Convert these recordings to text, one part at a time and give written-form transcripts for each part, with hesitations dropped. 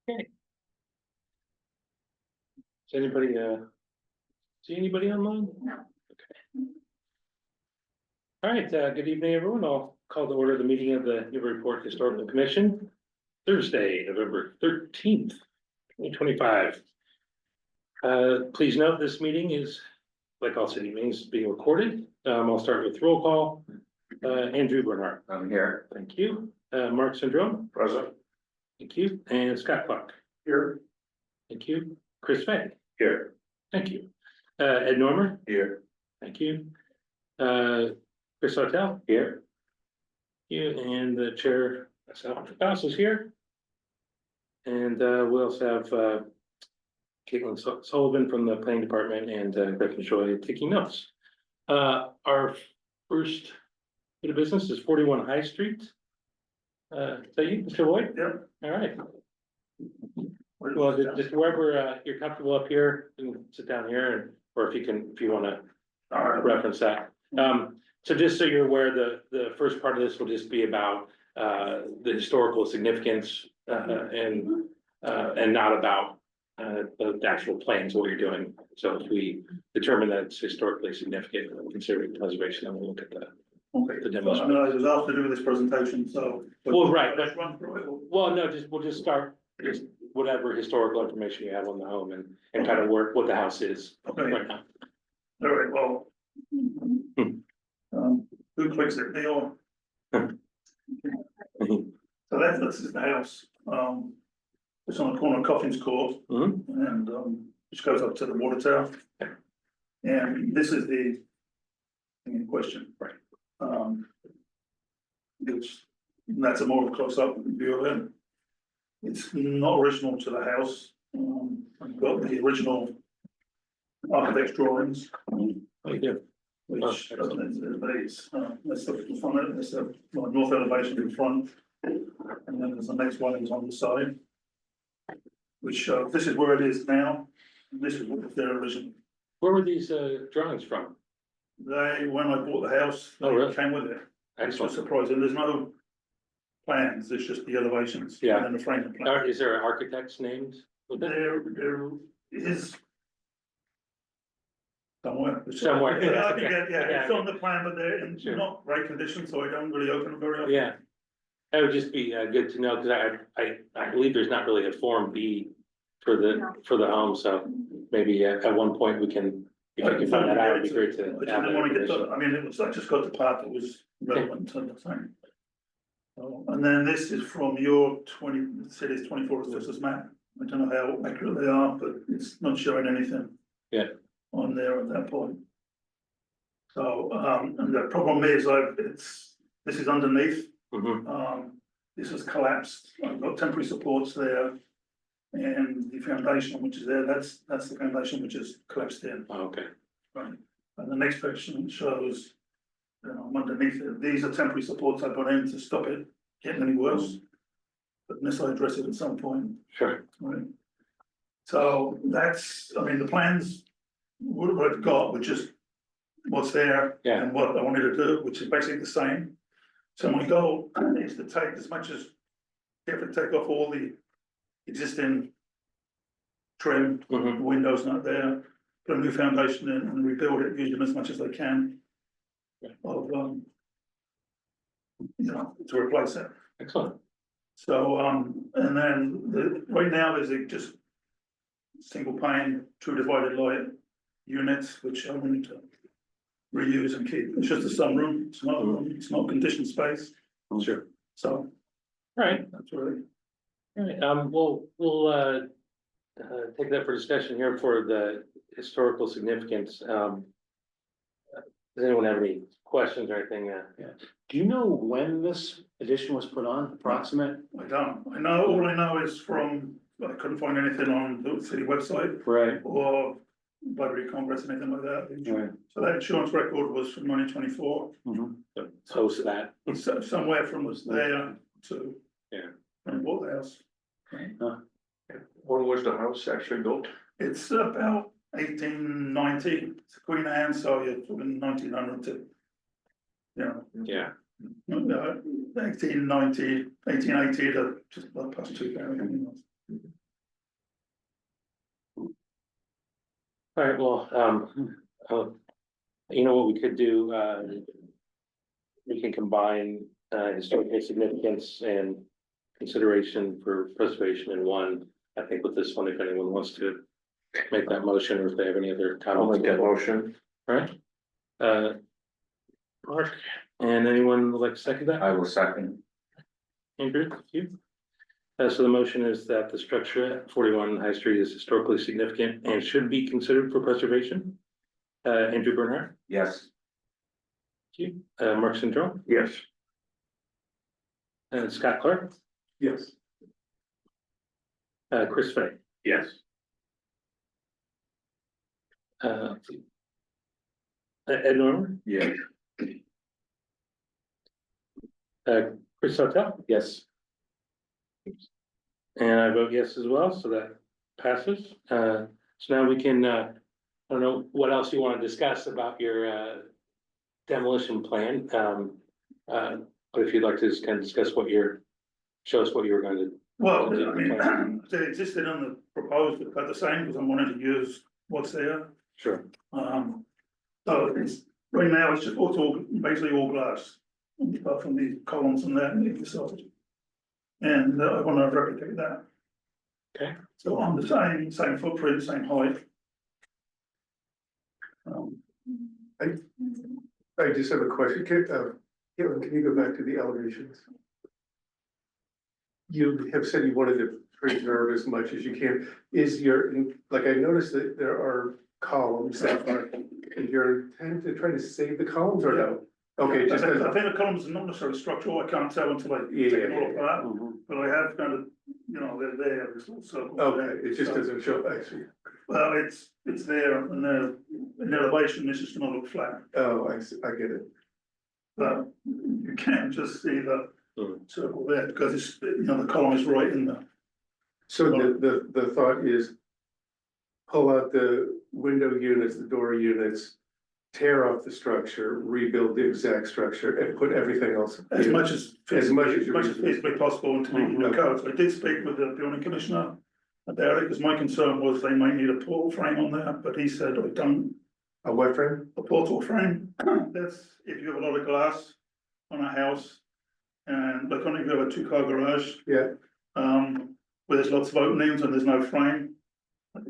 Okay. Does anybody, see anybody online? No. Okay. All right, good evening, everyone. I'll call to order the meeting of the Newburyport Historical Commission, Thursday, November 13th, 2025. Please note this meeting is, like all city meetings, being recorded. I'll start with roll call. Andrew Bernhardt. I'm here. Thank you. Mark Syndrome. Present. Thank you. And Scott Clark. Here. Thank you. Chris Fay. Here. Thank you. Ed Normer. Here. Thank you. Chris Hotel. Here. You and the chair, myself, House is here. And we also have Caitlin Sullivan from the planning department and Griffin Choi taking notes. Our first bit of business is 41 High Street. Is that you, Mr. Lloyd? Yep. All right. Well, just wherever you're comfortable up here, you can sit down here, and or if you want to reference that. So just so you're aware, the first part of this will just be about the historical significance and not about the actual plans of what you're doing. So if we determine that it's historically significant, considering preservation, then we'll look at the demo. I mean, I was asked to do this presentation, so. Well, right, but Run through it. well, no, we'll just start just whatever historical information you have on the home and kind of work what the house is Okay, right now. all right, well. Who clicks it, me or? So this is the house, it's on the corner of Coffin's Court. Mhm. And, which goes up to the water tower. And this is the thing in question. Right. That's a more close-up view of it. It's not original to the house, I've got the original architect's drawings. Oh, you do? Which, that's the front, that's the north elevation in front. And then there's the next one is on the side. Which, this is where it is now, and this is what their original. Where were these drawings from? They, when I bought the house, Oh, really? they came with it. It's Excellent. just surprising, there's no plans, it's just the elevations. Yeah. And then the framing plan. Is there architects named with it? There is. Somewhere. Somewhere. Yeah, I think, yeah, Yeah. it's on the plan, but they're in Sure. not great condition, so I don't really open them very often. Yeah. That would just be good to know, because I believe there's not really a Form B for the home, so maybe at one point we can, if I can find that out, it'd be great to. I have didn't that want to get information. I mean, I just got the part that was relevant to the thing. And then this is from your city's 24 assessors map. I don't know how accurate they are, but it's not showing anything. Yeah. On there at that point. So, and the problem is, this is underneath, Mhm. this has collapsed, I've got temporary supports there. And the foundation which is there, that's the foundation which is collapsed in. Oh, okay. Right, and the next section shows, underneath it, these are temporary supports I put in to stop it getting any worse. But unless I address it at some point, Sure. right? So that's, I mean, the plans, what I've got, which is what's there. Yeah. And what I wanted to do, which is basically the same. So my goal is to take as much as, you have to take off all the existing trim, Mhm. windows not there, put a new foundation in and rebuild it, use them as much as they can. Yeah. Of, to replace it. Excellent. So, and then right now there's just single pane, two divided light units, which I wanted to reuse and keep. It's just a sunroom, it's not a room, it's not conditioned space, Sure. so All right. that's really. All right, we'll take that for discussion here for the historical significance. Does anyone have any questions or anything? Do you know when this addition was put on, approximate? I don't, all I know is from, I couldn't find anything on the city website Right. or Library of Congress, anything like that. Right. So that insurance record was from 1924, Post that. so somewhere from was there to. Yeah. And bought the house. When was the house actually built? It's about 1890, it's Queen Anne, so you're talking 1900 to. Yeah. 1890, 1880 to just about past 2000. All right, well, you know what we could do, we can combine, historical significance and consideration for preservation in one. I think with this one, if anyone wants to make that motion, or if they have any other I'll comments. make that motion. All right. Mark, and anyone would like to second that? I will second. Andrew, thank you. So the motion is that the structure at 41 High Street is historically significant and should be considered for preservation. Andrew Bernhardt, Yes. thank you. Mark Sindron, Yes. and Scott Clark, Yes. Chris Fay. Yes. Let's see. Ed Norman, Yes. Chris Sautel, Yes. and I vote yes as well, so that passes. So now we can, I don't know what else you want to discuss about your demolition plan. But if you'd like to just kind of discuss what show us what you were going to. Well, I mean, they existed on the proposed, about the same, because I wanted to use what's there. Sure. So it's, right now, it's just, it's all, basically all glass, apart from the columns and that, and the facade. And I want to replicate that. Okay. So on the same footprint, same height. I just have a question. Caitlin, can you go back to the elevations? You have said you wanted to preserve as much as you can. Is your, like, I noticed that there are columns that are, is your intent to try to save the columns or no? Okay, I just think as, the columns are not necessarily structural, I can't tell until I take it all apart, but I have kind of, you know, they're there, this little circle. okay, it just doesn't show, actually. Well, it's there, and in elevation, this is gonna look flat, Oh, I see, I get it. but you can just see the Hmm. circle there, because it's, you know, the column is right in the. So the thought is pull out the window units, the door units, tear off the structure, rebuild the exact structure and put everything else. As in. much as feasibly possible into the code. So I did speak with the building commissioner about it, because my concern was they might need a portal frame on there, but he said, I don't, A what frame? a portal frame, that's if you have a lot of glass on a house. And like only if you have a 2-car garage, Yeah, where there's lots of openings and there's no frame,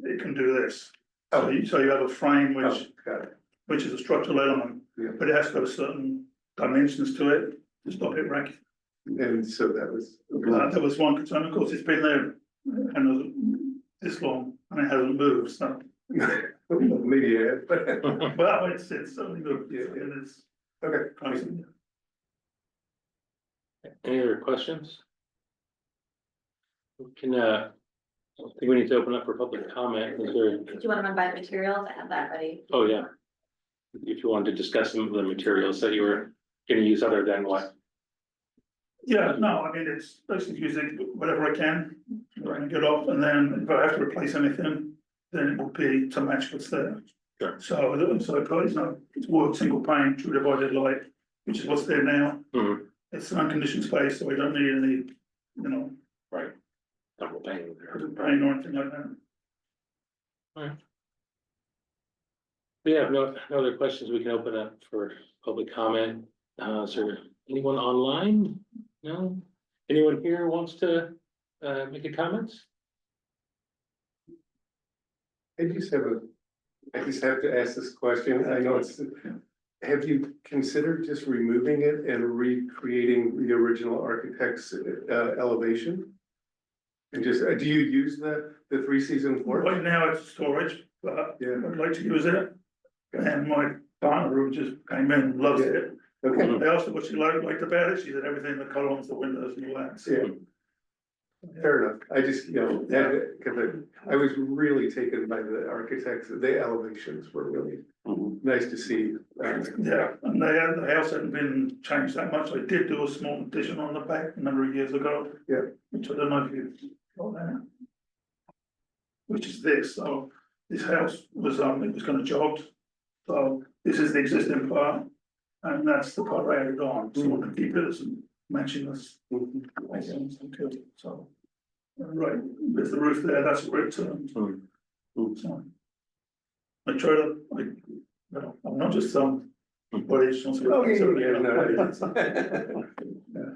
it can do this. So Oh. you have a frame oh, which got it. which is a structural element, Yeah. but it has to have certain dimensions to it to stop it wrecking. And so that was. There was one concern, of course, it's been there and this long and it hasn't moved, so. Maybe, yeah, but, Well, it's certainly moved, Yeah. and it's okay. constant. Any other questions? We can, I think we need to open up for public comment. Is there, Do you want to run by the materials? I have that ready. oh, yeah. If you wanted to discuss some of the materials that you were gonna use other than what? Yeah, no, I mean, it's basically using whatever I can, and get off, and then if I have to replace anything, then it will be to match what's there. Sure. So I put, you know, it's wood, single pane, true divided light, which is what's there now. Mhm. It's an unconditioned space, so we don't need any, you know, Right. Double pane there. paint or anything like that. We have no other questions. We can open up for public comment. Is there anyone online? No? Anyone here wants to make a comment? I just have to ask this question. I know it's, have you considered just removing it and recreating the original architect's elevation? And just, do you use the 3-season porch? Right now it's storage, but Yeah. I'd like to use it. And my partner who just came in, and loves it. Okay, I asked her what she liked about it, she said everything, the columns, the windows and all that. So, yeah, fair enough. I just, you know, because I was really taken by the architects, the elevations were really nice to see. Yeah, and the house hadn't been changed that much. I did do a small addition on the back a number of years ago. Yeah. Which I don't know if you got that. Which is this, so this house was, it was kind of jogged. So this is the existing part, and that's the part I added on, so I want to keep it as matching this. So, Right, there's the roof there, that's where it turns. So, I try to, well, I'm not just some, but it's also. Oh, yeah, no.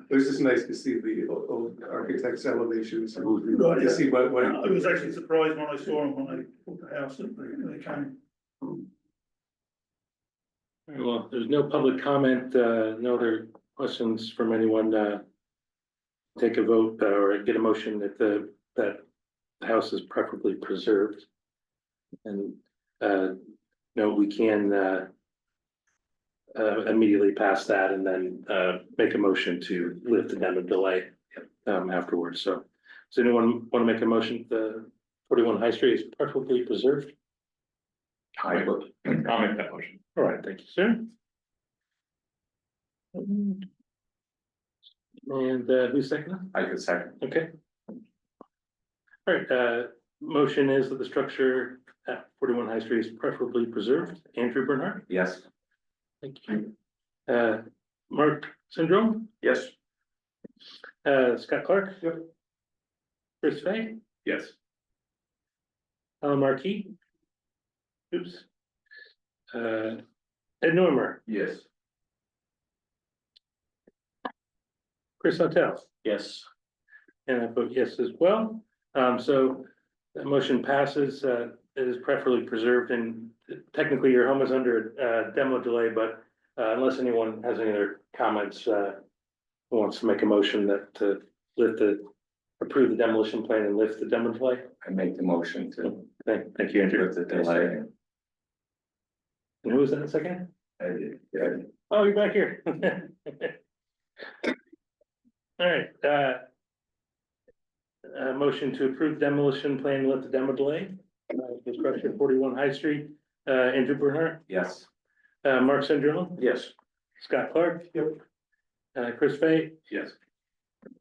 It was just nice to see the old architect's elevations. And Right, to yeah. see what. I was actually surprised when I saw them when I bought the house that they came. Well, there's no public comment, no other questions from anyone, take a vote or get a motion that that house is preferably preserved. And, no, we can, immediately pass that and then, make a motion to lift the demo delay, afterwards. So, does anyone want to make a motion that 41 High Street is preferably preserved? I will, I'll make that motion. All right, thank you, sir. And who's second? I could second. Okay. All right, motion is that the structure at 41 High Street is preferably preserved. Andrew Bernhardt, Yes. thank you. Mark Syndrome, Yes. Scott Clark. Yep. Chris Fay, Yes. Alan Markey. Oops. Ed Normer, Yes. Chris Hotel. Yes. And I vote yes as well. So that motion passes, it is preferably preserved and technically your home is under demo delay, but unless anyone has any other comments, who wants to make a motion that to approve the demolition plan and lift the demo delay? I make the motion to Thank you, Andrew. lift the delay. And who was that second? I did, yeah. Oh, you're back here. All right, motion to approve demolition plan, and lift the demo delay. Construction 41 High Street, Andrew Bernhardt, Yes. Mark Syndrome, Yes. Scott Clark. Yep. Chris Fay, Yes.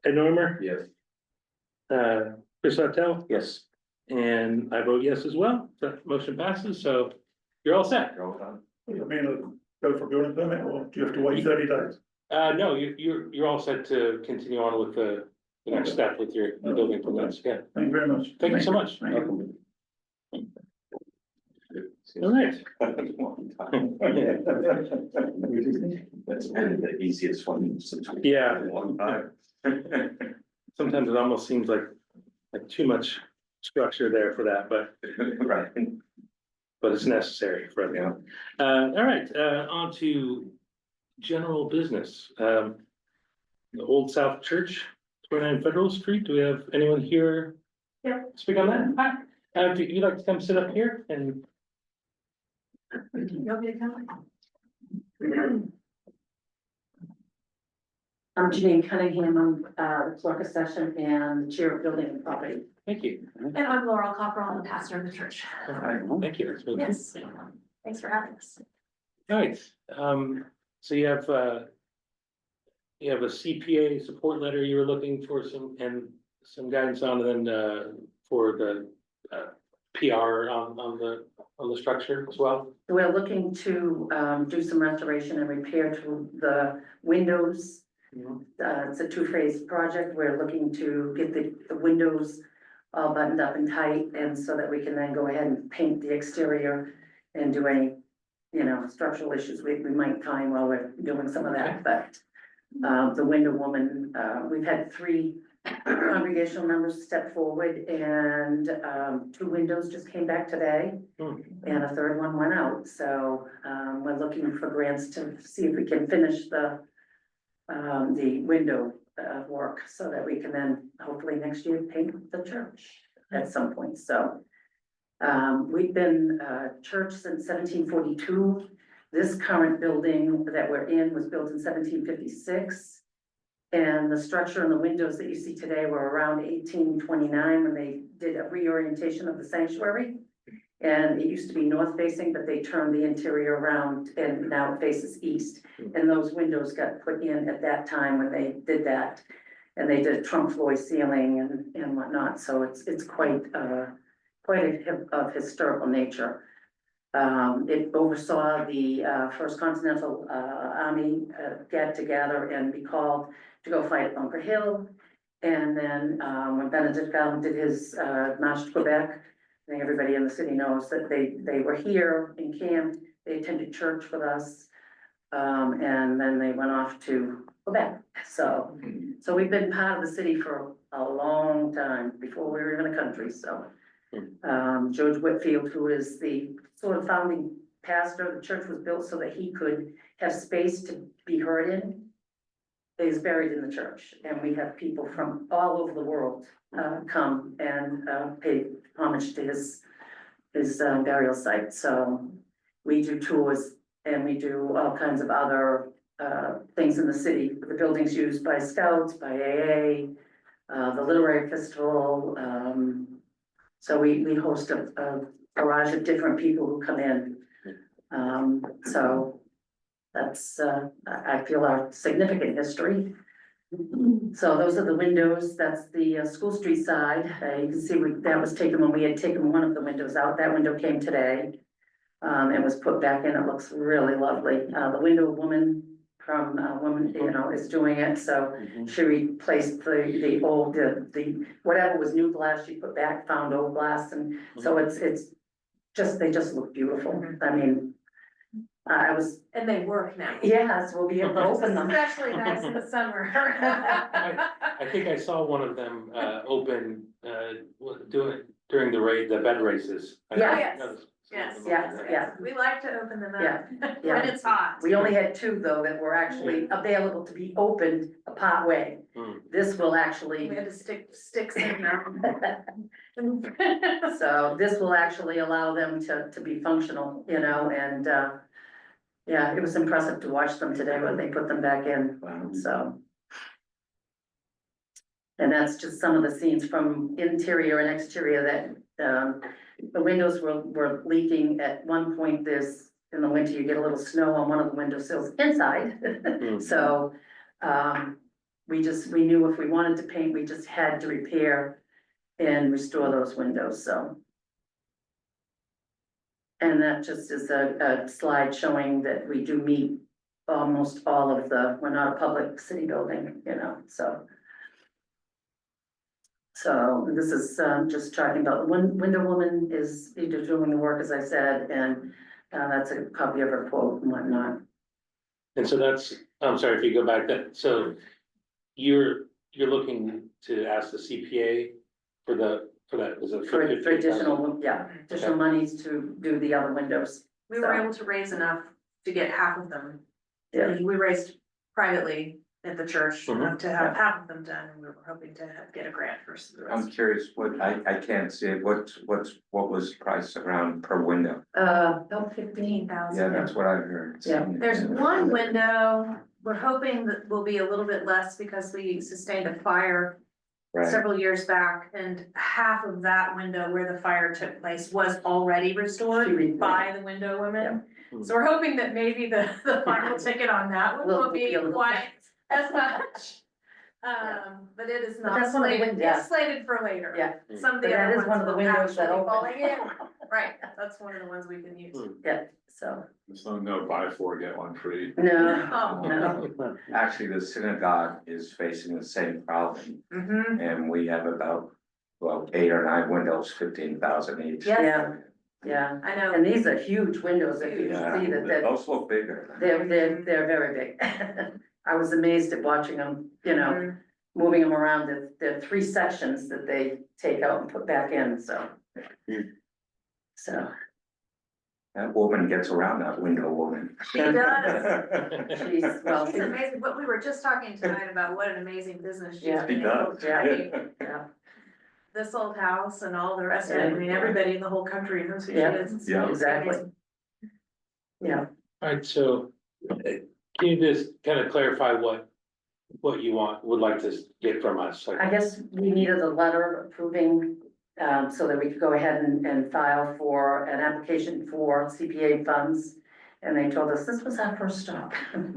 Ed Normer, Yes. Chris Hotel, Yes. and I vote yes as well. That motion passes, so you're all set. Go on. I mean, go for building permit, or do you have to wait 30 days? No, you're all set to continue on with the next step with your building permits. Yeah, Thank you very much. thank you so much. Thank you. All right. That's kind of the easiest one since. we- Yeah. One time. Sometimes it almost seems like too much structure there for that, but Right. it's necessary for everyone. All right, on to general business. The Old South Church, 29 Federal Street. Do we have anyone here? Yeah. Speak on that. Hi, do you like to come sit up here and? You want me to come? I'm Janine Cunningham, I'm the clerk of session and the chair of building and property. Thank you. And I'm Laurel Cockrell, I'm the pastor of the church. All right, thank you. That's really good. Yes, thanks for having us. All right, so you have a CPA support letter you were looking for some guidance on, and then for the PR on the structure as well. We're looking to do some restoration and repair to the windows. It's a two-phase project. We're looking to get the windows all buttoned up and tight, and so that we can then go ahead and paint the exterior and do any, structural issues we might find while we're doing some of that, but the window woman, we've had 3 congregational members step forward, and 2 windows just came back today, and a 3rd one went out, so we're looking for grants to see if we can finish the window work, so that we can then hopefully next year paint the church at some point, so. We've been church since 1742. This current building that we're in was built in 1756. And the structure and the windows that you see today were around 1829 when they did a reorientation of the sanctuary. And it used to be north facing, but they turned the interior around and now it faces east. And those windows got put in at that time when they did that. And they did trunk floor ceiling and whatnot, so it's quite of historical nature. It oversaw the First Continental Army get together and be called to go fight at Bunker Hill. And then, when Benedict Allen did his, March to Quebec, I think everybody in the city knows that they were here in camp, they attended church with us. And then they went off to Quebec, so we've been part of the city for a long time, before we were even a country, so. George Whitfield, who is the sort of founding pastor, the church was built so that he could have space to be heard in, is buried in the church, and we have people from all over the world, come and, pay homage to his burial site, so we do tours and we do all kinds of other, things in the city, the buildings used by Scouts, by AA, the Literary Festival, so we host a barrage of different people who come in. So that's, I feel our significant history. So those are the windows, that's the School Street side, you can see that was taken when we had taken one of the windows out, that window came today. And was put back in, it looks really lovely, the window woman from, Woman, is doing it, so. She replaced the old, the, whatever was new glass, she put back, found old glass, and so it's just, they just look beautiful, I mean. I was, And they work now. yes, we'll be able to open them. Especially nice in the summer. I think I saw one of them, open, during the bed races. Yeah. Yes. Yeah. We like to open them Yeah, up yeah. when it's hot. We only had two though that were actually available to be opened a part way. Hmm. This will actually. We had to stick sticks in them. So this will actually allow them to be functional, and, yeah, it was impressive to watch them today when they put them back in, so. And that's just some of the scenes from interior and exterior that, the windows were leaking at one point. In the winter, you get a little snow on one of the windowsills inside. So, we knew if we wanted to paint, we just had to repair and restore those windows, so. And that just is a slide showing that we do meet almost all of we're not a public city building, so. So this is, just talking about, the window woman is doing the work, as I said, and, that's a copy of her quote and whatnot. And so I'm sorry if you go back, so you're looking to ask the CPA for that, is it? For 50,000? additional, additional monies to do the other windows. We were able to raise enough to get half of them. Yeah. We raised privately at the church enough to have Yeah. half of them done, and we were hoping to get a grant for the I'm rest. curious, I can't see it, what was the price around per window? About 15,000. Yeah, that's what I heard. Yeah. There's one window, we're hoping that will be a little bit less because we sustained a fire Right, several years back, and half of that window where the fire took place was already She restored rebuilt. by the window women. Yeah. So we're hoping that maybe the final ticket on that one will be a little- quite as much. But it is But not that's one of the slated, windows. it's slated for later. Yeah. Some of But the that other is one of the ones will windows that actually open. falling in, right, that's one of the ones we can use. Yeah, so, So no buy four, get one free. no, Oh. no, actually, the synagogue is facing the same problem, Mm-hmm. and we have about, 8 or 9 windows, 15,000 each. Yes. yeah. I know. And these are huge windows, if you Yeah, can see that, those look bigger. they're very big. I was amazed at watching them, Mhm. moving them around. There are 3 sections that they take out and put back in, so. So, That woman gets around, that window woman. She does. she's, well, She's amazing, but we were just talking tonight about what an amazing business she's Yeah. been She able does. to Yeah. create. yeah, This old house and all the rest of it, I mean, everybody in the whole country knows who she Yeah. is. It's Yeah. exactly. amazing. Yeah, Alright, so can you just kind of clarify what you would like to get from us? I guess we needed a letter approving, so that we could go ahead and file for an application for CPA funds. And they told us this was our first stop.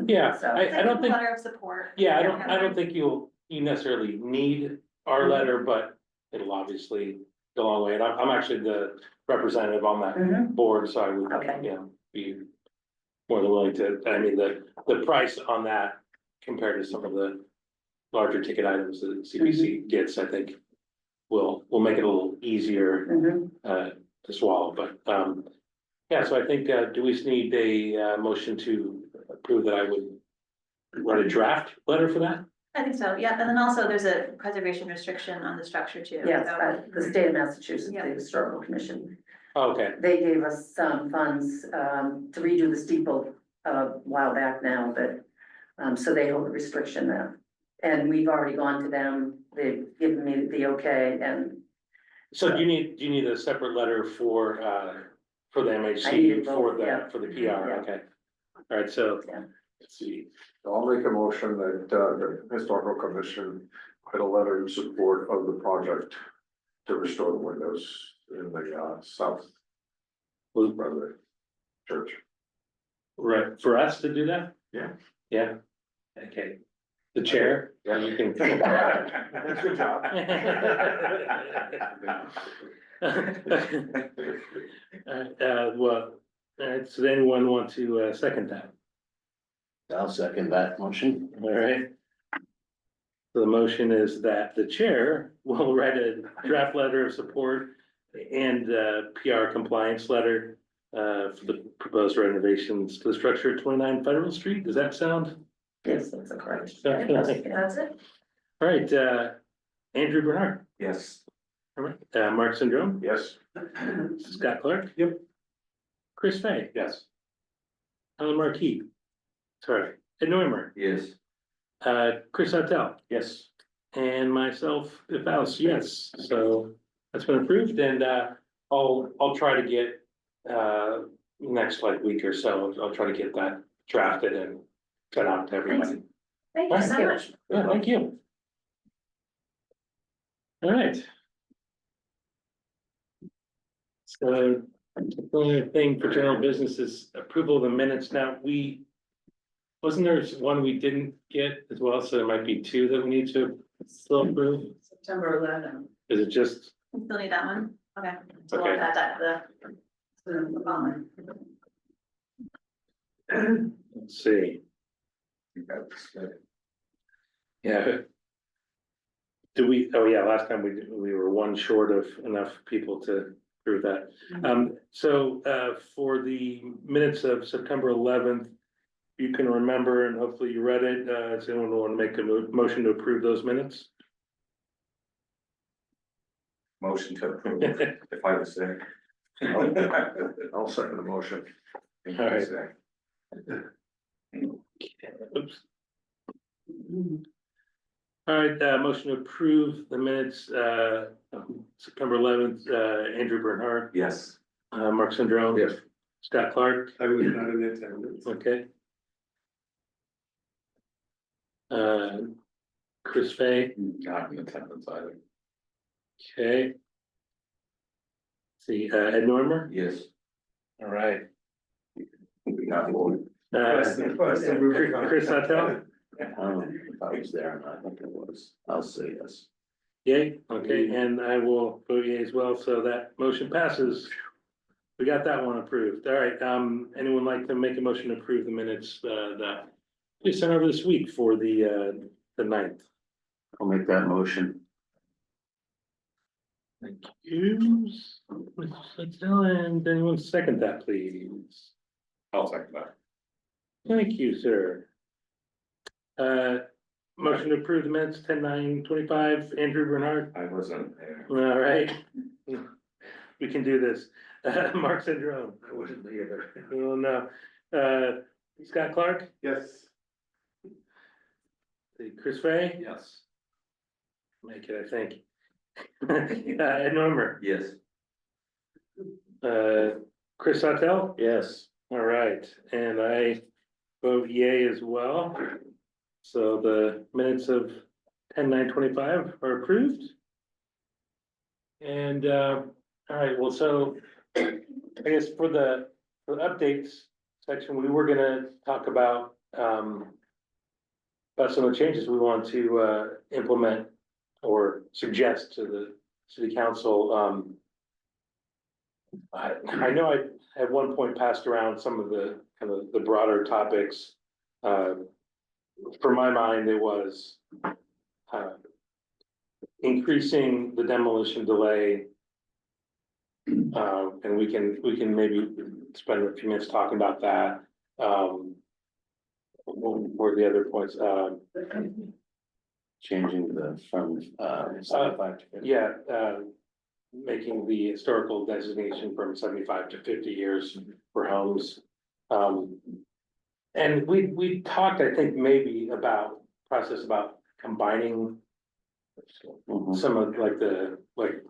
Yeah, So- I don't think, Letter of support. yeah, I don't think you necessarily need our letter, but it'll obviously go a long way. And I'm actually the representative on that Mhm. board, so I would, Okay. be more than willing to, I mean, the price on that compared to some of the larger ticket items that CPC gets, I think. Will make it a little easier Mhm. to swallow, but yeah, so I think, do we need a motion to approve that I would write a draft letter for that? I think so, yeah, and then also there's a preservation restriction on the structure too. Yes, so- the state of Massachusetts, Yeah. the Historical Commission, Okay, they gave us some funds, to redo the steeple a while back now, but, so they hold a restriction there. And we've already gone to them, they've given me the okay, and so do you need a separate letter for the I MHC need for both, yeah. the PR, Yeah. okay. All right, so, Yeah. let's see, I'll make a motion that the historical commission write a letter in support of the project to restore the windows in the south well, front of the church. right, for us to do that? Yeah. Yeah, okay. The chair? Yeah. You can. That's your job. Well, so does anyone want to second that? I'll second that motion. All right. So the motion is that the chair will write a draft letter of support and PR compliance letter for the proposed renovations to the structure at 29 Federal Street. Does that sound? yes, that's correct. That's it. All right, Andrew Bernard, Yes. all right, Mark Syndrome, Yes. Scott Clark. Yep. Chris Fay, Yes. Alan Marquis, sorry, Ed Neumer, Yes. Chris Huttel, Yes. and myself, if else, yes, so that's been approved, and I'll try to get next like week or so, I'll try to get that drafted and sent out to everybody. Thank you so Thank you. much. Yeah, thank you. All right. So the only thing for general business is approval of the minutes. Now, wasn't there one we didn't get as well? So there might be two that we need to still approve. September 11th. Is it just, We still need that one, okay. So Okay. we'll add that to the following. let's see, yeah. Oh yeah, last time we were one short of enough people to approve that. So for the minutes of September 11th, you can remember, and hopefully you read it, does anyone want to make a motion to approve those minutes? Motion to approve, if I was there. I'll second the motion. All right. Oops. All right, motion to approve the minutes, September 11th, Andrew Bernhardt, Yes. Mark Syndrome. Yes. Scott Clark, I was not in attendance. okay. Chris Fay, Not in attendance either. okay. See, Ed Normer, Yes. all right. We got one. Chris Huttel, If I was there, and I think it was, I'll say yes. yay, okay, and I will vote yay as well, so that motion passes. We got that one approved, all right, anyone like to make a motion to approve the minutes, that we sent over this week for the 9th? I'll make that motion. Thank you. Mr. Huttel, and anyone second that, please? I'll second that. Thank you, sir. Motion to approve the minutes, 10/9/25, Andrew Bernard, I wasn't there. all right. We can do this, Mark Syndrome, I wasn't either. oh no, Scott Clark, Yes. Chris Fay, Yes. make it, I think. Ed Normer, Yes. Chris Huttel, Yes. all right, and I vote yay as well. So the minutes of 10/9/25 are approved. And all right, well, so I guess for the updates section, we were gonna talk about some of the changes we want to implement or suggest to the city council. I know I at one point passed around some of the kind of the broader topics. For my mind, it was increasing the demolition delay. And we can maybe spend a few minutes talking about that. What were the other points? Changing from 75 to 50. Yeah, making the historical designation from 75 to 50 years for homes. And we talked, I think, maybe about about combining Mhm. some of like like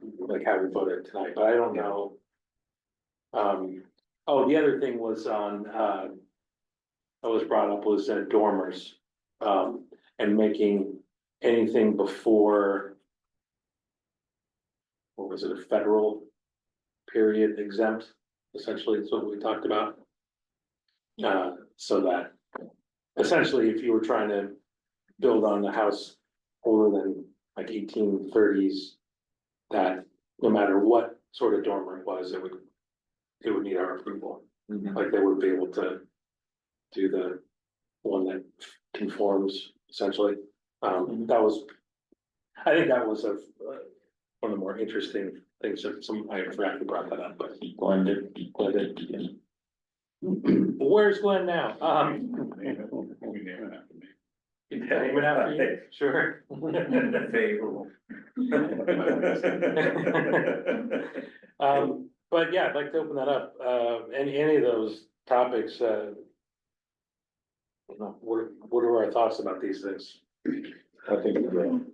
how we voted tonight, but I don't know. Oh, the other thing was on, that was brought up was dormers, and making anything before, what was it, a federal period exempt, essentially, is what we talked about. So that essentially, if you were trying to build on the house older than like 1830s, that no matter what sort of dormer it was, it would need our approval. Like they would be able to do the one that conforms essentially. That was, I think that was one of the more interesting things that I forgot to brought that up, but Glendon. Where's Glenn now? Name it after you, sure. Favorable. But yeah, I'd like to open that up, any of those topics, what are our thoughts about these things? I think the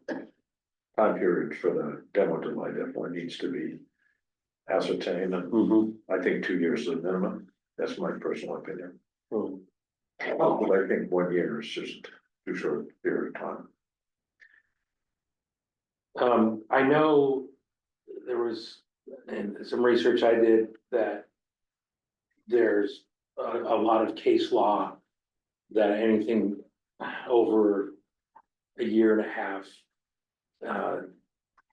time period for the demo delay definitely needs to be ascertained, and I think 2 years is the minimum. That's my personal opinion. But I think 1 year is just too short a period of time. I know there was, and some research I did, that there's a lot of case law that anything over a year and a half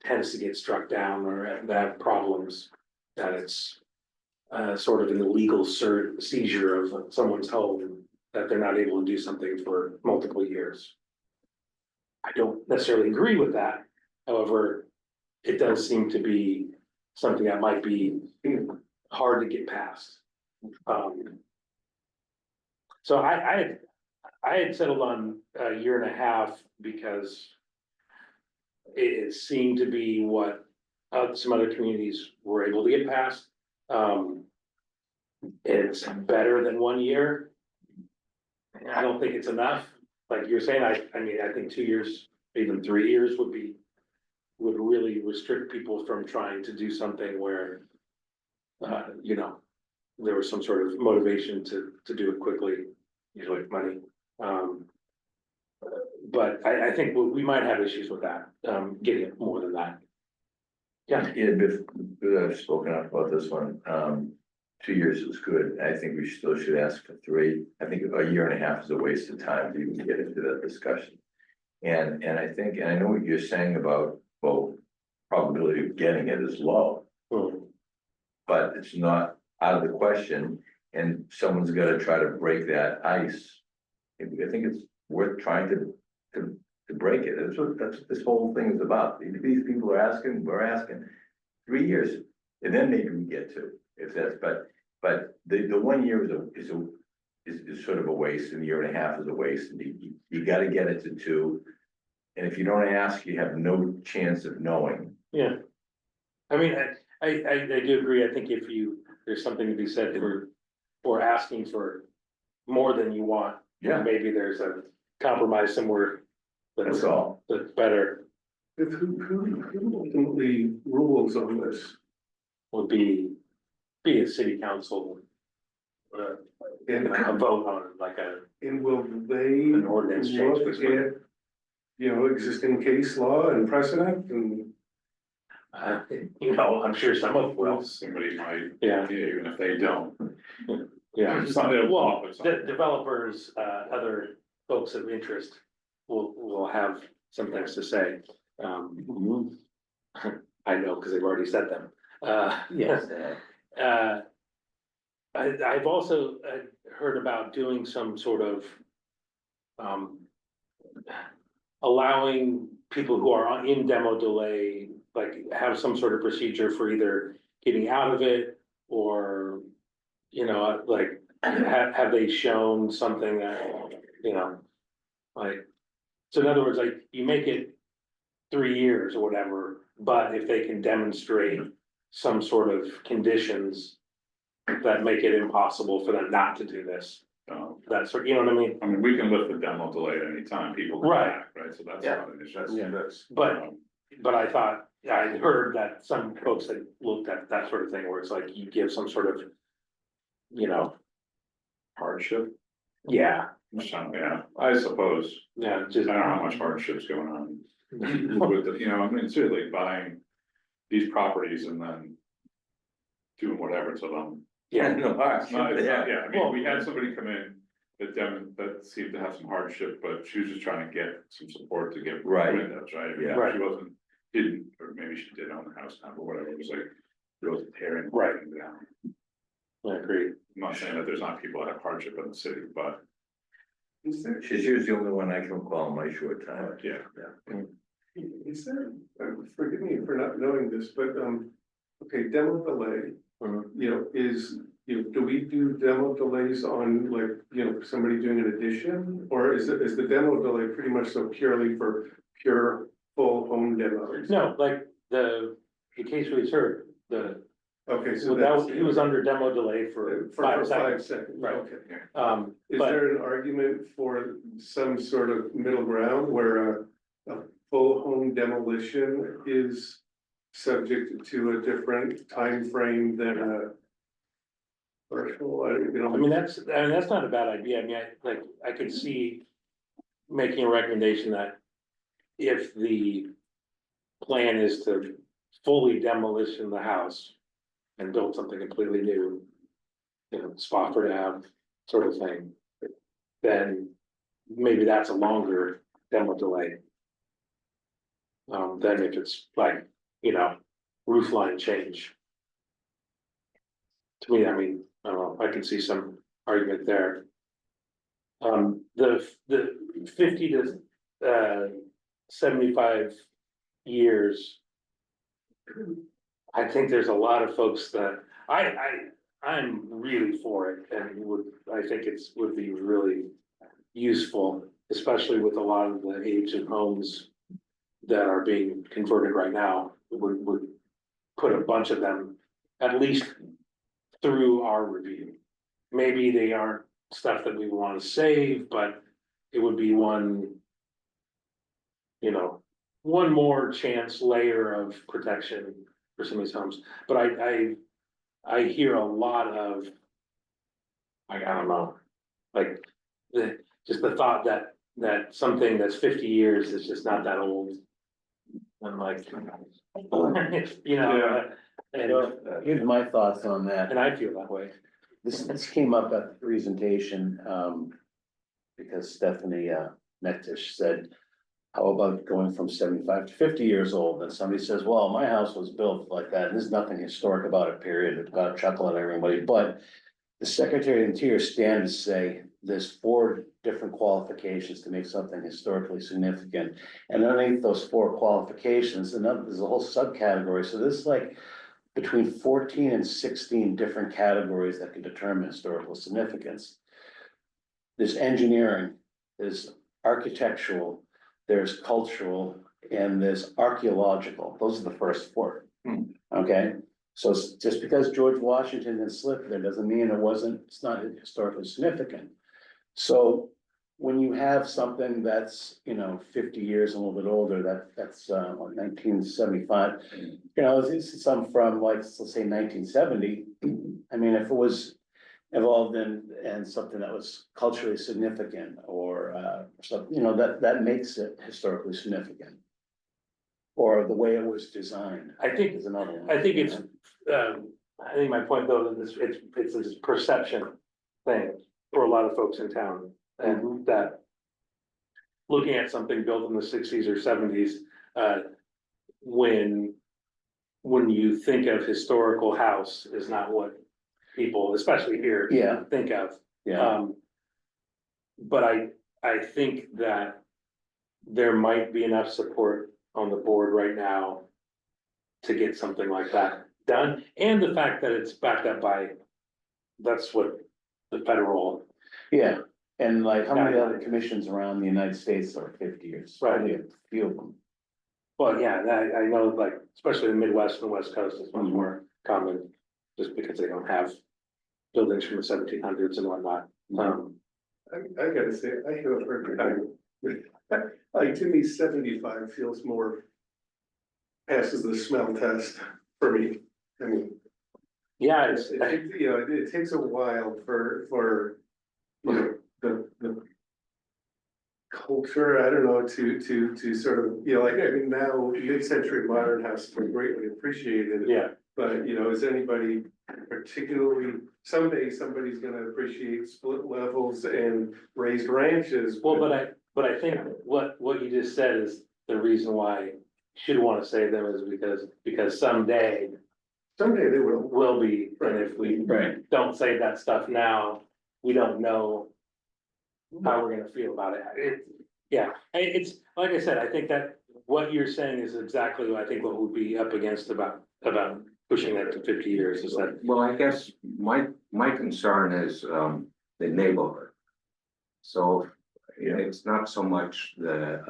tends to get struck down or have problems, that it's sort of an illegal seizure of someone's home, that they're not able to do something for multiple years. I don't necessarily agree with that. However, it does seem to be something that might be hard to get past. So I had settled on a year and a half because it seemed to be what some other communities were able to get past. It's better than 1 year. I don't think it's enough, like you're saying. I mean, I think 2 years, even 3 years would really restrict people from trying to do something where, there was some sort of motivation to do it quickly, usually money. But I think we might have issues with that, getting it more than that. Yeah. I've spoken up about this one, 2 years is good, I think we still should ask for 3, I think a year and a half is a waste of time to even get into that discussion. And I think, and I know what you're saying about, well, probability of getting it is low. But it's not out of the question, and someone's gotta try to break that ice. I think it's worth trying to break it, that's what this whole thing is about. These people are asking, we're asking 3 years, and then maybe we get to, if that's, but the 1 year is sort of a waste, and a year and a half is a waste, and you gotta get it to 2. And if you don't ask, you have no chance of knowing. Yeah. I mean, I do agree. I think there's something to be said for asking for more than you want. Yeah. Maybe there's a compromise somewhere That's all. that's better. Who ultimately rules on this? Would be a city council. And A vote on it, like And will they an ordinance change. look at, existing case law and precedent and? I'm sure some of will. Somebody might, Yeah. even if they don't. Yeah. It's not their Well, fault, but the developers, other folks of interest will have some things to say. I know, because they've already said them. Yes. I've also heard about doing some sort of allowing people who are in demo delay, like have some sort of procedure for either getting out of it or, you know, like, have they shown something that, you know, like, so in other words, like, you make it 3 years or whatever, but if they can demonstrate some sort of conditions that make it impossible for them not to do this, that's, you know what I mean? I mean, we can lift the demo delay at any time, people come Right. back, right, so that's Yeah. not an issue. That's. But I thought, I heard that some folks had looked at that sort of thing where it's like you give some sort of, you know, Hardship, yeah, yeah, I suppose, yeah, I just. don't know how much hardship's going on. With the, you know, I mean, it's really buying these properties and then doing whatever to them. Yeah, No, It's not, yeah, I mean, Well- we had somebody come in that seemed to have some hardship, but she was just trying to get some support to get Right. windows, right? I mean, Yeah. Right. She didn't, or maybe she did own the house now, but whatever, it was like, it wasn't tearing. Right. anything down. I agree. I'm not saying that there's not people that have hardship in the city, but, Is there, She was the only one I can call in my short time. yeah. is there, forgive me for not knowing this, but, okay, demo delay, you know, do we do demo delays on like, you know, somebody doing an addition? Or is the demo delay pretty much so purely for pure full home demos? No, like the case we heard, Okay, so so that that's. was, he was under demo delay for For 5 5 seconds. seconds, Right. okay. Is But there an argument for some sort of middle ground where a full home demolition is subject to a different time frame than a partial, you know? I mean, that's not a bad idea. I mean, I could see making a recommendation that if the plan is to fully demolition the house and build something completely new, you know, Spofford Ave sort of thing, then maybe that's a longer demo delay. Than if it's like, you know, roof line change. To me, I mean, I don't know, I could see some argument there. The 50 to 75 years. I think there's a lot of folks that I'm really for it and I think would be really useful, especially with a lot of the age of homes that are being converted right now. Would put a bunch of them at least through our review. Maybe they aren't stuff that we want to save, but it would be one, you know, one more chance layer of protection for some of these homes. But I hear a lot of, I don't know, like just the thought that something that's 50 years is just not that old. I'm like, you know, Here's my thoughts on that. and I feel that way. This came up at the presentation, because Stephanie, Metish said, how about going from 75 to 50 years old? And somebody says, well, my house was built like that, and there's nothing historic about it, period. It's got a chuckle at everybody, but the Secretary of Interior standards say there's 4 different qualifications to make something historically significant. And underneath those 4 qualifications, there's a whole subcategory. So there's like between 14 and 16 different categories that can determine historical significance. There's engineering, there's architectural, there's cultural, and there's archaeological. Those are the first 4. Okay, so just because George Washington didn't slip there doesn't mean it's not historically significant. So when you have something that's, you know, 50 years, a little bit older, that's 1975, you know, it's some from like, let's say 1970. I mean, if it was involved in something that was culturally significant or something, you know, that makes it historically significant. Or the way it was designed. I think Is another one. I think it's, I think my point though, is it's this perception thing for a lot of folks in town. And that looking at something built in the 60s or 70s, when you think of historical house is not what people, especially here, Yeah. think of. Yeah, But I think that there might be enough support on the board right now to get something like that done, and the fact that it's backed up by, that's what the federal, Yeah, and like how many other commissions around the United States are 50 years? Right. Only a few of them. well, yeah, and I know, like, especially the Midwest and the West Coast is much more common, just because they don't have buildings from the 1700s and whatnot. I gotta say, I have a hard time with, like, to me, 75 feels more. Passes the smell test for me. I mean, Yeah, it takes a while for, you know, the. Culture, I don't know, to sort of, like, I mean, now mid-century modern houses are greatly appreciated. yeah, But, is anybody particularly, someday somebody's gonna appreciate split levels and raised ranches. well, but I think what you just said is the reason why you should wanna save them is because someday Someday they will. will be, and if we Right. don't save that stuff now, we don't know how we're gonna feel about it. It's, like I said, I think that what you're saying is exactly, I think, what we'd be up against about pushing that to 50 years, is that, Well, I guess my concern is, the neighborhood. So it's not so much the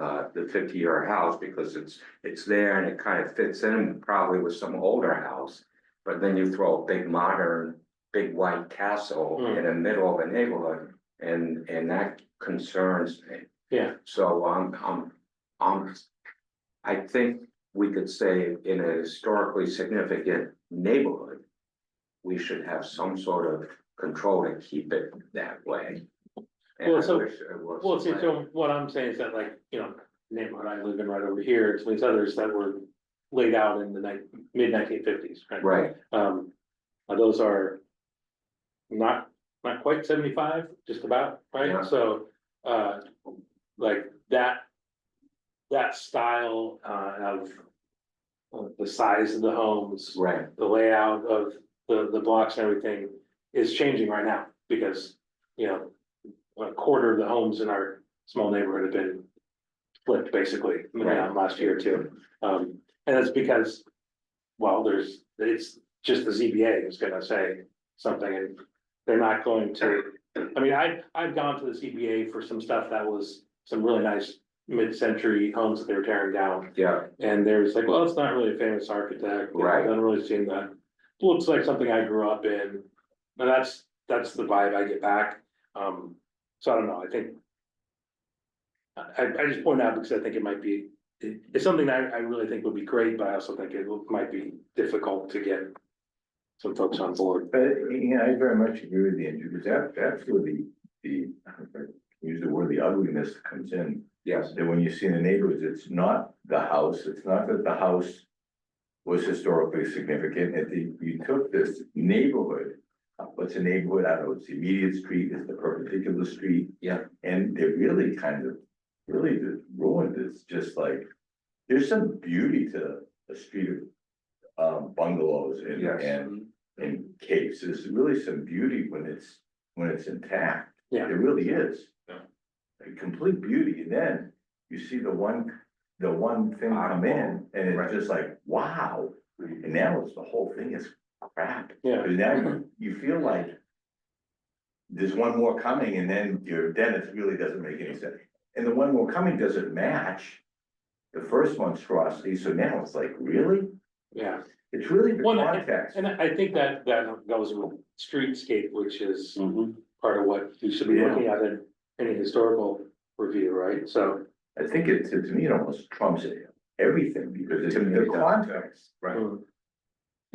50-year house, because it's there and it kind of fits in probably with some older house. But then you throw a big modern, big white castle in the middle of a neighborhood, and that concerns me. yeah, So I think we could say in a historically significant neighborhood, we should have some sort of control and keep it that way. And Well, I so- wish it was well, see, that way. so what I'm saying is that, like, neighborhood I live in right over here, it's these others that were laid out in the mid-1950s, right? Right, Those are not quite 75, just about, right? Yeah. So, like that style, of the size of the homes, right, the layout of the blocks and everything is changing right now, because, a quarter of the homes in our small neighborhood have been flipped, basically, last year or two. And that's because, well, it's just the ZBA is gonna say something, and they're not going to, I mean, I've gone to the ZBA for some stuff that was some really nice mid-century homes that they were tearing down. yeah, And there's like, well, it's not really a famous architect. Right. It doesn't really seem that, looks like something I grew up in. And that's the vibe I get back. So I don't know, I think. I just point out because I think it might be, it's something that I really think would be great, but I also think it might be difficult to get some folks on board. But, I very much agree with you, Andrew, because that's where use the word, the ugliness comes in. yes, That when you see in the neighborhoods, it's not the house, it's not that the house was historically significant, you took this neighborhood. What's a neighborhood? I don't know, it's the immediate street, it's the perpendicular street. Yeah. And they really kind of, really ruined it. It's just like, there's some beauty to a street of bungalows Yes. and caves. There's really some beauty when it's intact. Yeah. It really is. Yeah. A complete beauty, and then you see the one thing come in, and Right. it's just like, wow, and now it's the whole thing is crap. Yeah. Because now you feel like there's one more coming, and then it really doesn't make any sense. And the one more coming doesn't match the first monstrosity, so now it's like, really? Yeah, It's really the Well, context. and I think that goes with streetscape, which is Mhm. part of what you should be Yeah. looking at in any historical review, right? So. I think to me, it almost trumps everything, because it's the context. right.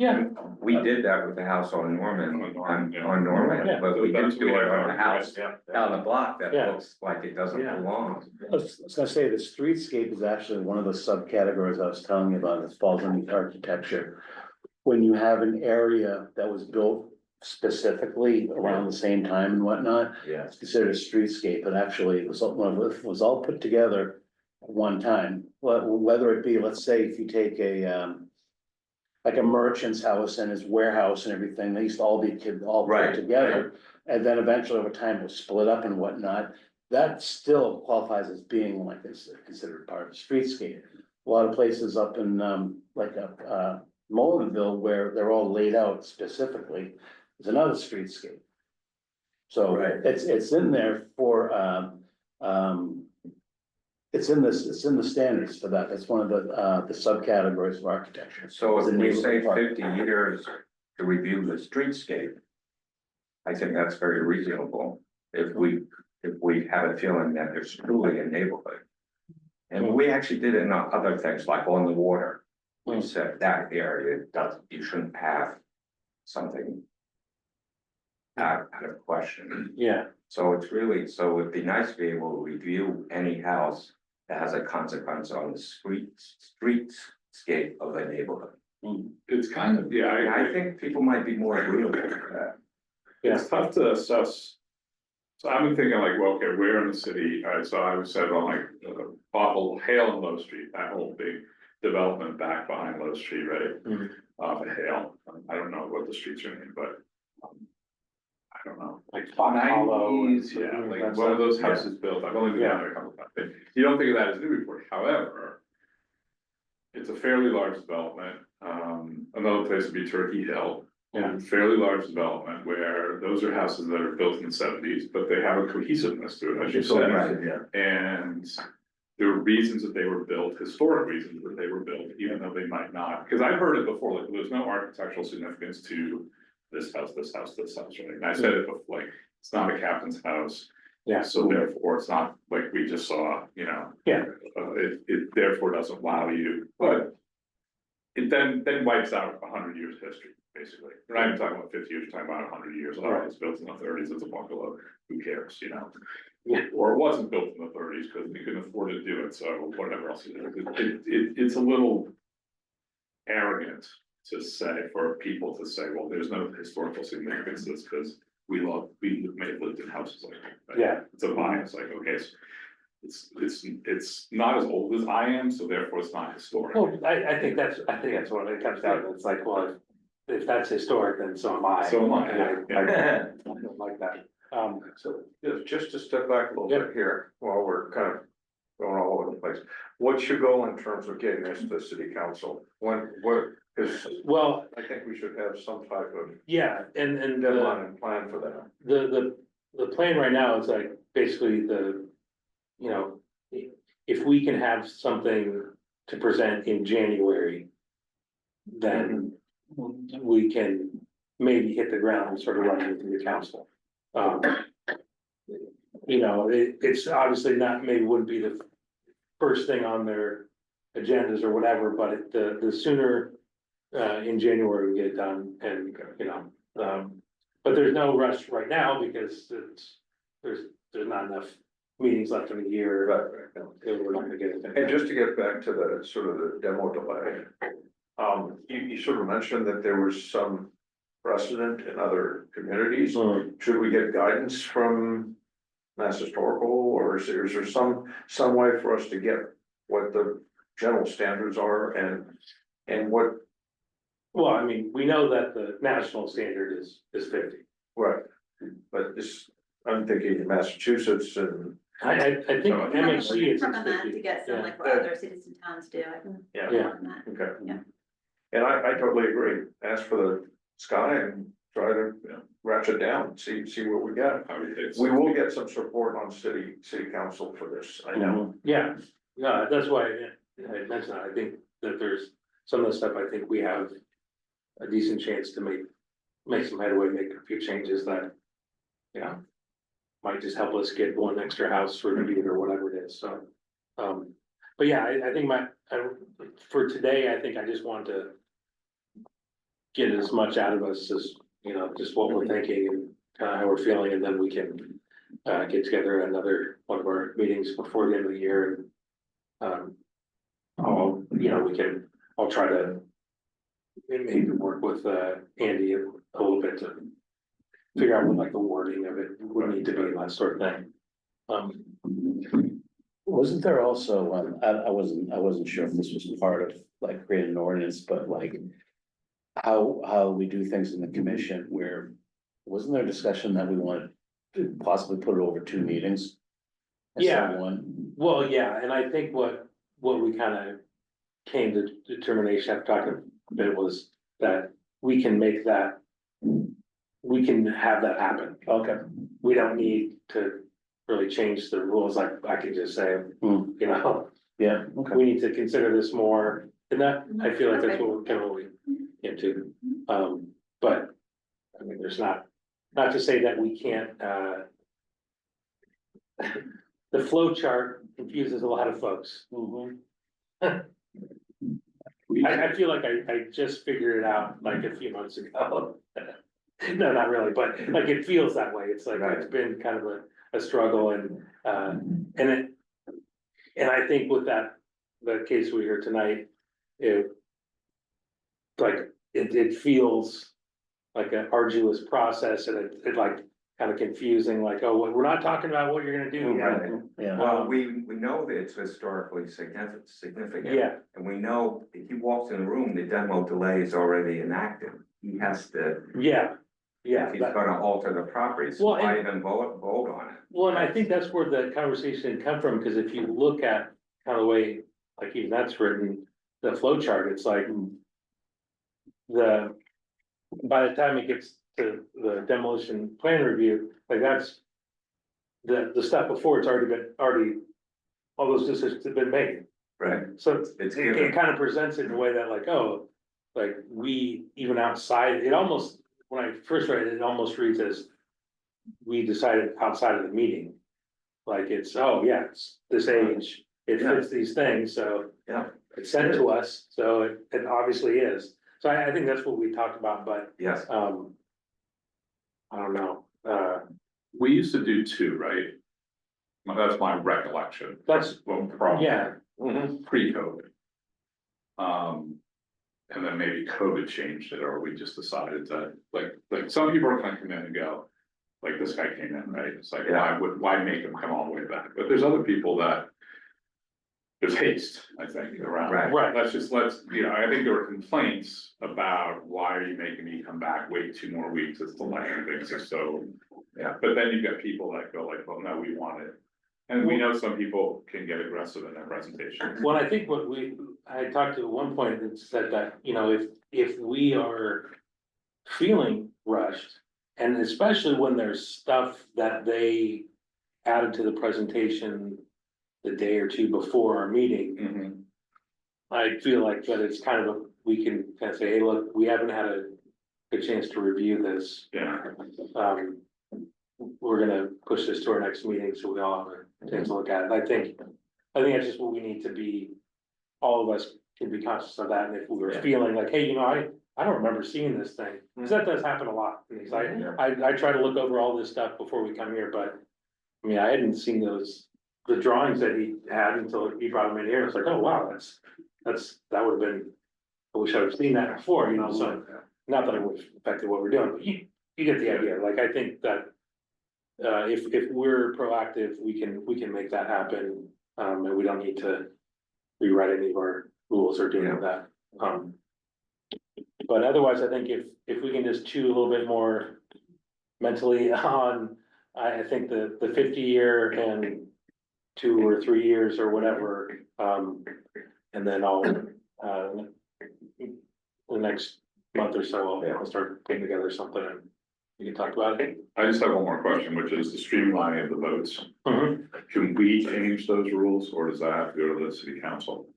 Yeah, We did that with the house on Norman, on Yeah. Norman, but we didn't do it on a house Yeah. down the block that Yeah. looks like it doesn't Yeah. belong. I was gonna say, the streetscape is actually one of the subcategories I was telling you about, that falls underneath architecture. When you have an area that was built specifically around the same time and whatnot, Yeah. it's considered a streetscape, but actually it was all put together at one time. Whether it be, let's say, if you take like a merchant's house and his warehouse and everything, they used to all be all put Right, together. And then eventually over time it was split up and whatnot. that still qualifies as being like this, considered part of the streetscape. A lot of places up in, like up, Mullinville, where they're all laid out specifically, is another streetscape. So Right. it's in there for, it's in this, it's in the standards for that. That's one of the subcategories of architecture. So if It's a we say neighborhood park. 50 years to review the streetscape. I think that's very reasonable, if we have a feeling that there's truly a neighborhood. And we actually did it in other things, like on the water. We said that area doesn't, you shouldn't have something out of question. Yeah, So it's really, so it'd be nice to be able to review any house that has a consequence on the streetscape of a neighborhood. It's kind of, yeah, And I I think people might be more agreeable to that. it's tough to assess. So I've been thinking like, well, okay, where in the city, so I was said on like, Bothell, Hale and Low Street, that whole big development back behind Low Street, right? Mhm. Hale, I don't know what the streets are named, but. I don't know. like Fox Hollow. and- 90s, yeah, like that's one of those yeah. houses built, I've only been down there a couple of times, but you don't think of that as Newburyport, however. It's a fairly large development, another place would be Turkey Hill. Yeah. Fairly large development where those are houses that are built in the 70s, but they have a cohesiveness to it, as you said. Yeah. And there were reasons that they were built, historic reasons that they were built, even though they might not, because I've heard it before, like, there's no architectural significance to this house, this house, this house, right? And I said it before, like, it's not a captain's house. Yeah. So therefore, it's not like we just saw, you know. Yeah. It therefore doesn't wow you, but it then wipes out 100 years of history, basically. We're not even talking about 50 years, we're talking about 100 years. Oh, it was built in the 30s, it's a bungalow, who cares, you know? Yeah. Or it wasn't built in the 30s because we couldn't afford to do it, so whatever else. It's a little arrogant to say, for people to say, well, there's no historical significance to this because we may have lived in houses like that. Right? Yeah. It's a bias, like, okay, it's not as old as I am, so therefore it's not historic. Well, I think that's what it comes down to. It's like, well, if that's historic, then so am I. So am I, And yeah. I don't like that. So, just to step back a little Yeah. bit here, while we're kind of going all over the place. What's your goal in terms of getting this to the city council? Because Well, I think we should have some type of yeah, and deadline and plan for that. the plan right now is like basically you know, if we can have something to present in January, then we can maybe hit the ground and sort of run it through the council. You know, it's obviously not, maybe wouldn't be the first thing on their agendas or whatever, but the sooner in January we get it done and, you know, but there's no rush right now because there's not enough meetings left in the year. Right. We're not gonna get it. And just to get back to the sort of the demo delay. You sort of mentioned that there was some precedent in other communities. Should we get guidance from Mass Historical, or is there some way for us to get what the general standards are and what? Well, I mean, we know that the national standard is 50. Right, but I'm thinking Massachusetts and. I think MHC is From a map 50. to get some Yeah. like what other cities and towns do, I can. Yeah. Yeah. on that. Okay. Yeah. And I totally agree, ask for the sky and try to ratchet down, see what we got. We will get some support on city council for this, I know. Yeah, no, that's why I mentioned that. I think that there's some of the stuff I think we have a decent chance to make some headway, make a few changes that, you know, might just help us get one extra house reviewed or whatever it is, so. But yeah, I think for today, I think I just want to get as much out of us as, you know, just what we're thinking and how we're feeling, and then we can get together at another one of our meetings before the end of the year. And I'll try to maybe work with Andy a little bit to figure out what like the wording of it would need to be and that sort of thing. Wasn't there also, I wasn't sure if this was part of like creating an ordinance, but like. How we do things in the commission where, wasn't there a discussion that we wanted to possibly put it over 2 meetings? Yeah. SL1. Well, yeah, and I think what we kind of came to determination after talking a bit was that we can make that. We can have that happen. Okay. We don't need to really change the rules, like I can just say, you know, Yeah, okay. we need to consider this more. And that, I feel like that's what we're kind of what we into. But, I mean, there's not to say that we can't, the flow chart confuses a lot of folks. I feel like I just figured it out like a few months ago. No, not really, but like it feels that way. It's like it's been kind of a struggle and I think with that, the case we hear tonight, it feels like an arduous process and it like kind of confusing, like, oh, we're not talking about what you're gonna do yet. Yeah. Well, we know that it's historically significant. Yeah, And we know if he walks in the room, the demo delay is already enacted. He has to, yeah. if he's gonna alter the properties, Well, why and- even vote on it? Well, and I think that's where the conversation come from, because if you look at kind of the way, like even that's written, the flow chart, it's like. By the time it gets to the demolition plan review, like that's. The stuff before, it's already, all those decisions have been made. Right. So It's it given. kind of presents it in a way that like, oh, like we, even outside, it almost, when I first read it, it almost reads as. We decided outside of the meeting. Like it's, oh yeah, it's this age, it fits these things, so. Yeah. It's sent to us, so it obviously is. So I think that's what we talked about, but, Yes, I don't know, We used to do two, right? Well, that's my recollection. That's- Well, probably. yeah. Pre-COVID. And then maybe COVID changed it, or we just decided that, like some people are gonna come in and go, like this guy came in, right? It's like, why make him come all the way back? But there's other people that. There's haste, I think, around. Right. Right. I think there were complaints about why are you making me come back, wait 2 more weeks, it's delaying things, so. Yeah. But then you've got people that go like, well, no, we want it. And we know some people can get aggressive in their presentations. Well, I think I talked to at one point and said that, you know, if we are feeling rushed. And especially when there's stuff that they added to the presentation the day or two before our meeting. Mhm. I feel like that it's kind of, we can kind of say, hey, look, we haven't had a good chance to review this. Yeah, We're gonna push this to our next meeting, so we all have a chance to look at it. I think that's just what we need to be, all of us can be conscious of that, and if we were feeling like, hey, you know, I don't remember seeing this thing, because that does happen a lot. Because I try to look over all this stuff before we come here, but I mean, I hadn't seen the drawings that he had until he brought them in here. It's like, oh, wow, that would have been, I wish I would have seen that before, you know, so. Not that it would have affected what we're doing, but you get the idea. Like, I think that if we're proactive, we can make that happen. And we don't need to rewrite any of our rules or do any of that. But otherwise, I think if we can just chew a little bit more mentally on, I think the 50-year and 2 or 3 years or whatever, and then I'll, the next month or so, I'll start putting together something and we can talk about it. I just have one more question, which is the streamlining of the votes. Can we change those rules, or does that have to go to the city council?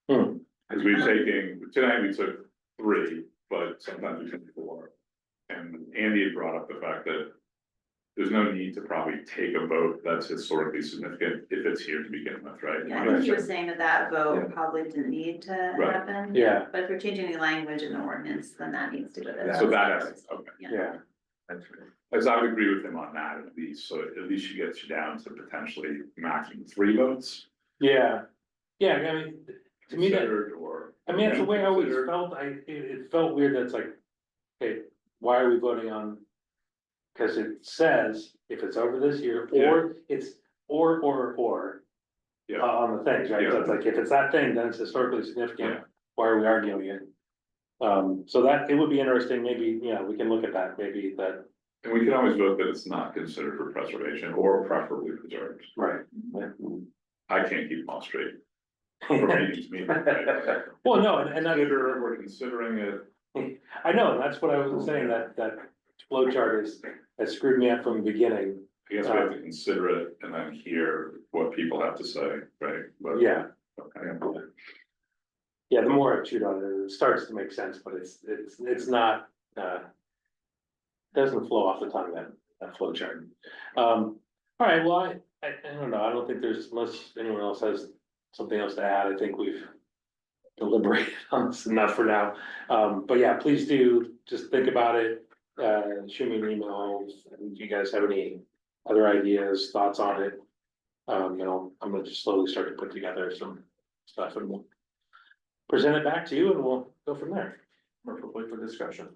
Because tonight we took 3, but sometimes we took 4. And Andy had brought up the fact that there's no need to probably take a vote that's historically significant if it's here to begin with, right? Yeah, I think you were saying that vote probably didn't need to Right. happen. Yeah. But if you're changing the language in the ordinance, then that needs to go to. So that has, okay. Yeah. that's right. As I would agree with him on that at least, so at least you get you down to potentially maximum 3 votes. Yeah, I mean, to me that, Considered, or. I mean, that's the way I always Considered. felt, it felt weird, that's like, hey, why are we voting on? Cause it says, if it's over this year, or it's, or. Yeah. On the things, right, so it's like, if it's that thing, then it's historically significant, Yeah. why are we arguing it? So that, it would be interesting, maybe, we can look at that, maybe that, And we can always vote that it's not considered for preservation or preferably preserved. Right. I can't keep them all straight. From meeting to meeting, right? Well, no, and I, We're considering it, I know, and that's what I was saying, that flow chart has screwed me up from the beginning. I guess we have to consider it and then hear what people have to say, right? But, Yeah, okay. yeah, the more I chewed on it, it starts to make sense, but it's not, doesn't flow off the tongue, that flow chart. All right, well, I don't know, I don't think there's, unless anyone else has something else to add, I think we've deliberated on this enough for now. But yeah, please do just think about it, shoot me an email, if you guys have any other ideas, thoughts on it. You know, I'm gonna just slowly start to put together some stuff and we'll present it back to you and we'll go from there. Perfectly for discussion.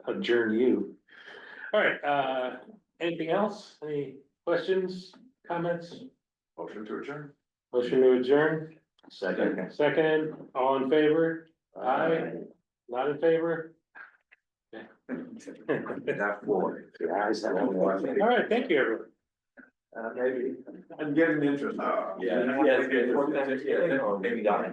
Adjourn you. All right, anything else? Any questions, comments? Motion to adjourn. Motion to adjourn, Second. second, all in favor? Aye. Not in favor? That floor. The eyes have one more. All right, thank you, everyone. Maybe, I'm getting interested. Yeah, maybe not.